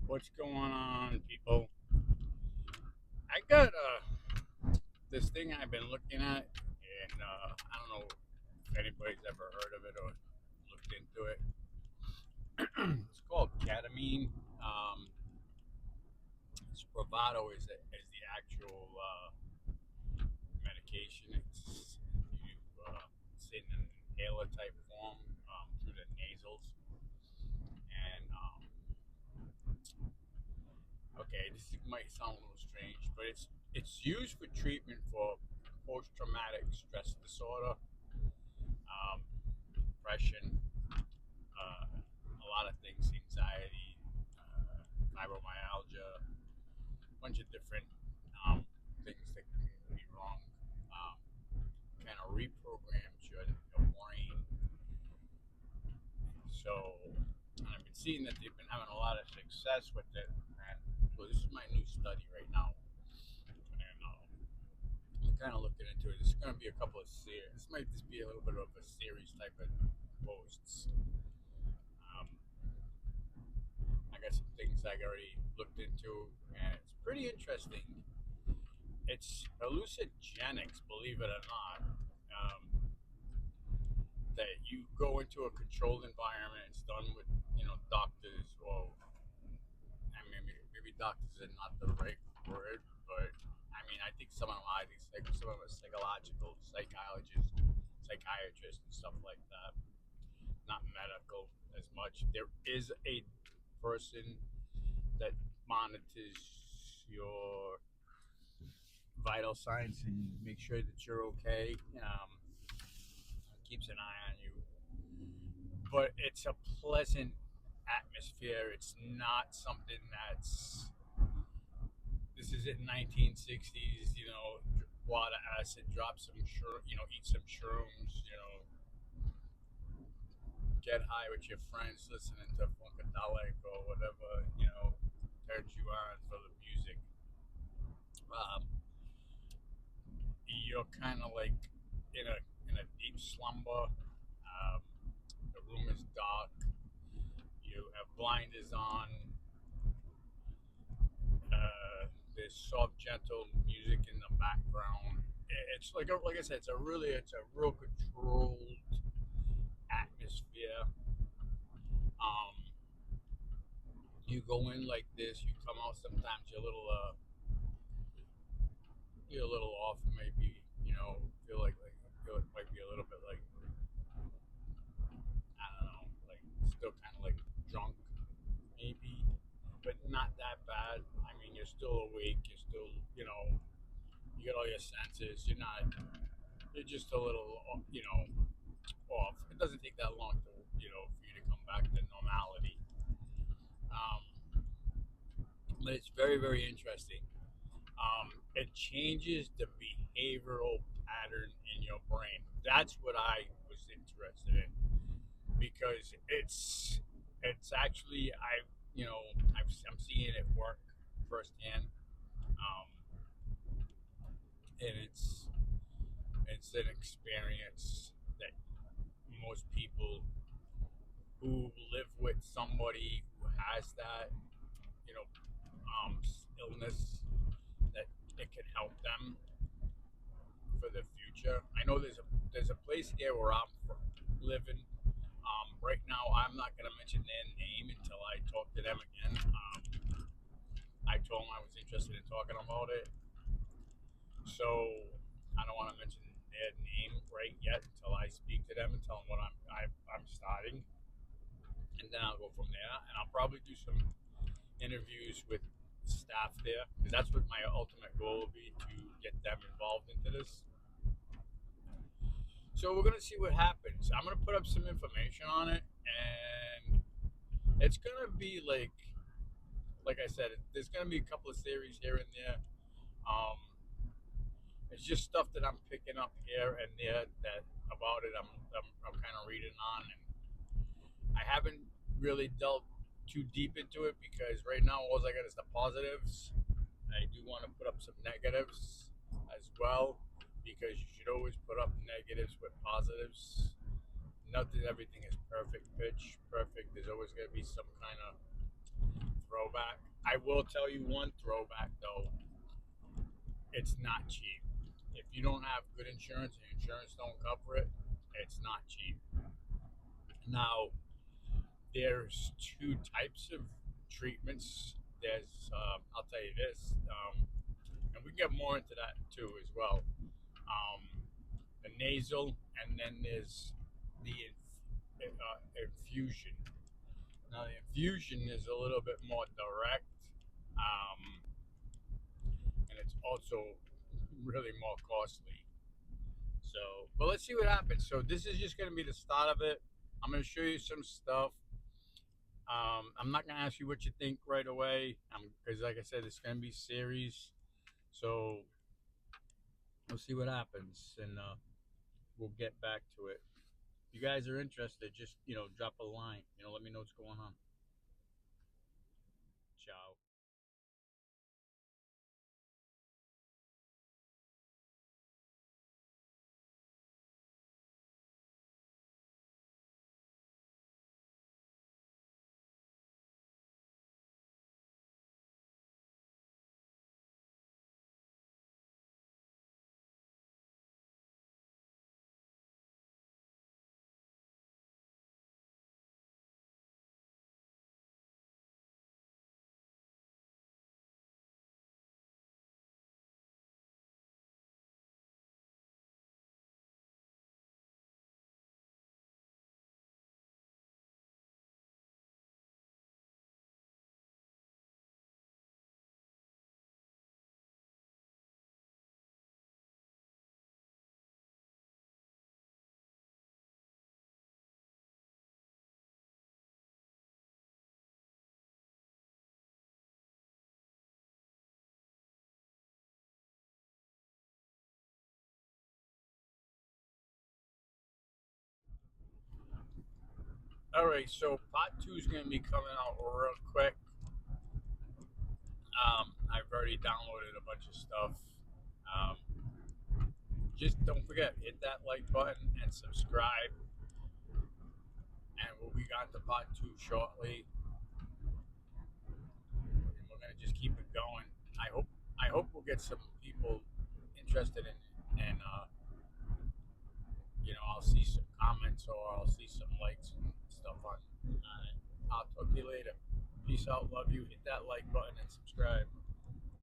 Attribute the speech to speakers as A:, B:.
A: What's going on, people? I got this thing I've been looking at, and I don't know if anybody's ever heard of it or looked into it. It's called ketamine. Spravato is the actual medication. You it's in an inhaler type form through the nasals, and okay, this might sound a little strange, but it's used for treatment for post traumatic stress disorder, depression, a lot of things, anxiety, fibromyalgia, a bunch of different things that can be wrong. Um, Kind of reprograms your brain. So I've been seeing that they've been having a lot of success with it. And so this is my new study right now. And I'm kind of looking into it. There's going to be a couple of series. This might just be a little bit of a series type of posts. Um, I got some things I already looked into, and it's pretty interesting. It's hallucinogenics, believe it or not. That you go into a controlled environment. It's done with doctors, or I mean maybe doctors are not the right word, but I mean I think some of them I think some of them are psychological psychiatrists and stuff like that. Not medical as much. There is a person that monitors your vital signs and make sure that you're okay. Keeps an eye on you, but it's a pleasant atmosphere. It's not something that's this is in 1960s. Water acid, drop some eat some shrooms. Get high with your friends, listening to funkadelic or whatever turns you on for the music. Um, you're kind of like in a deep slumber. The room is dark. You have blinders on. There's soft, gentle music in the background. It's like I said, it's a real controlled atmosphere. Um, you go in like this, you come out. Sometimes you're a little off, maybe feel it might be a little bit like I don't know, like still kind of like drunk, maybe, but not that bad. I mean, you're still awake. You're still you get all your senses. You're just a little off. It doesn't take that long to for you to come back to normality. Um, but it's very very interesting. It changes the behavioral pattern in your brain. That's what I was interested in because it's actually I'm seeing it work firsthand, um, and it's an experience that most people who live with somebody who has that you know illness, that it can help them for the future. I know there's a place here where I'm living. Right now, I'm not going to mention their name until I talk to them again. I told them I was interested in talking about it, so I don't want to mention their name right yet until I speak to them and tell them what I'm starting, and then I'll go from there. And I'll probably do some interviews with staff there because that's what my ultimate goal will be, to get them involved into this. So we're gonna see what happens. I'm gonna put up some information on it, and it's gonna be like I said, there's gonna be a couple of series here and there. Um, it's just stuff that I'm picking up here and there that about it. I'm kind of reading on, and I haven't really delved too deep into it because right now all I got is the positives. I do want to put up some negatives as well because you should always put up negatives with positives. Nothing, everything is perfect pitch, perfect. There's always going to be some kind of throwback. I will tell you one throwback though. It's not cheap. If you don't have good insurance and insurance don't cover it, it's not cheap. Now, there's two types of treatments. I'll tell you this, and we get more into that too as well. Um, the nasal, and then there's the infusion. Now, the infusion is a little bit more direct, um, and it's also really more costly. So, but let's see what happens. So, this is just going to be the start of it. I'm going to show you some stuff. I'm not gonna ask you what you think right away, because like I said, it's gonna be series. So we'll see what happens, and we'll get back to it. If you guys are interested, just drop a line. Let me know what's going on. Ciao. All right, so part two is gonna be coming out real quick. I've already downloaded a bunch of stuff. Um, just don't forget, hit that like button and subscribe. And we'll be on to part two shortly. And we're gonna just keep it going. I hope we'll get some people interested in it, and I'll see some comments or I'll see some likes and stuff on it. I'll talk to you later. Peace out, love you. Hit that like button and subscribe.